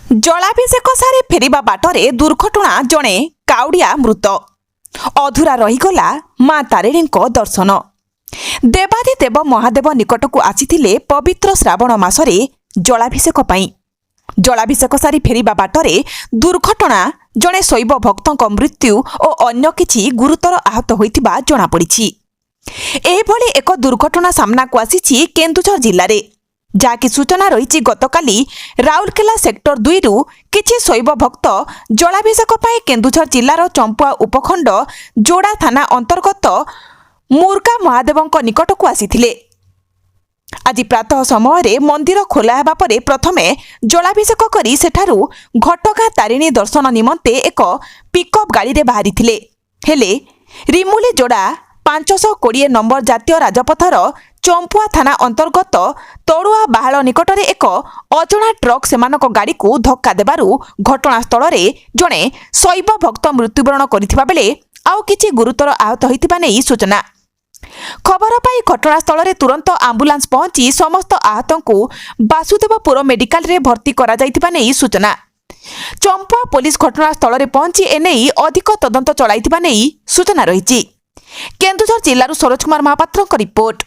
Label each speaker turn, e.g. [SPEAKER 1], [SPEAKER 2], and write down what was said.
[SPEAKER 1] ଜଳାଭିଷେକ ସାରି ଫେରିବା ବାଟରେ ଦୁର୍ଘଟଣା ଜଣେ କାଉଡ଼ିଆ ମୃତ। ଅଧୁରା ରହିଗଲା ମା ତାରିଣୀଙ୍କ ଦର୍ଶନ। ଦେବାଧିଦେବ ମହାଦେବ ନିକଟକୁ ଆସିଥିଲେ ପବିତ୍ର ଶ୍ରାବଣ ମାସରେ ଜଳାଭିଷେକ ପାଇଁ। ଜଳାଭିଷେକ ସାରି ଫେରିବା ବାଟରେ ଦୁର୍ଘଟଣା ଜଣେ ଶୈବ ଭକ୍ତଙ୍କ ମୃତ୍ୟୁ ଓ ଅନ୍ୟ କିଛି ଗୁରୁତର ଆହତ ହୋଇଥିବା ଜଣାପଡ଼ିଛି। ଏଭଳି ଏକ ଦୁର୍ଘଟଣା ସାମ୍ନାକୁ ଆସିଛି କେନ୍ଦୁଝର ଜିଲ୍ଲାରେ, ଯାହାକି ସୂଚନା ରହିଛି ଗତକାଲି ରାଉରକେଲା ସେକ୍ଟର 2ରୁ କିଛି ଶୈବ ଭକ୍ତ ଜଳାଭିଷେକ ପାଇଁ କେନ୍ଦୁଝର ଜିଲ୍ଲାର ଚମ୍ପୁଆ ଉପଖଣ୍ଡ ଯୋଡ଼ା ଥାନା ଅନ୍ତର୍ଗତ ମୁର୍ଗା ମହାଦେବଙ୍କ ନିକଟକୁ ଆସିଥିଲେ। ଆଜି ପ୍ରାତଃ ସମୟରେ ମନ୍ଦିର ଖୋଲା ହେବା ପରେ ପ୍ରଥମେ ଜଳାଭିଷେକ କରି ସେଠାରୁ ଘଟଗାଁ ତାରିଣୀ ଦର୍ଶନ ନିମନ୍ତେ ଏକ ପିକଅପ୍ ଗାଡ଼ିରେ ବାହାରିଥିଲେ। ହେଲେ ରିମୁଲି ଯୋଡ଼ା 520 ନମ୍ବର ଜାତୀୟ ରାଜପଥର ଚମ୍ପୁଆ ଥାନା ଅନ୍ତର୍ଗତ ତଡ଼ୁଆ ବାହାଳ ନିକଟରେ ଏକ ଅଜଣା ଟ୍ରକ୍ ସେମାନଙ୍କ ଗାଡ଼ିକୁ ଧକ୍କା ଦେବାରୁ ଘଟଣାସ୍ଥଳରେ ଜଣେ ଶୈବ ଭକ୍ତ ମୃତ୍ୟୁବରଣ କରିଥିବା ବେଳେ ଆଉ କିଛି ଗୁରୁତର ଆହତ ହୋଇଥିବା ନେଇ ସୂଚନା। ଖବର ପାଇ ଘଟଣାସ୍ଥଳରେ ତୁରନ୍ତ ଆମ୍ବୁଲାନ୍ସ ପହଞ୍ଚି ସମସ୍ତ ଆହତଙ୍କୁ ବାସୁଦେବପୁର ମେଡିକାଲରେ ଭର୍ତ୍ତି କରାଯାଇଥିବା ନେଇ ସୂଚନା। ଚମ୍ପୁଆ ପୋଲିସ ଘଟଣାସ୍ଥଳରେ ପହଞ୍ଚି ଏନେଇ ଅଧିକ ତଦନ୍ତ ଚଳାଇଥିବା ନେଇ ସୂଚନା ରହିଛି। କେନ୍ଦୁଝର ଜିଲ୍ଲାରୁ ସରୋଜ କୁମାର ମହାପାତ୍ରଙ୍କ ରିପୋର୍ଟ।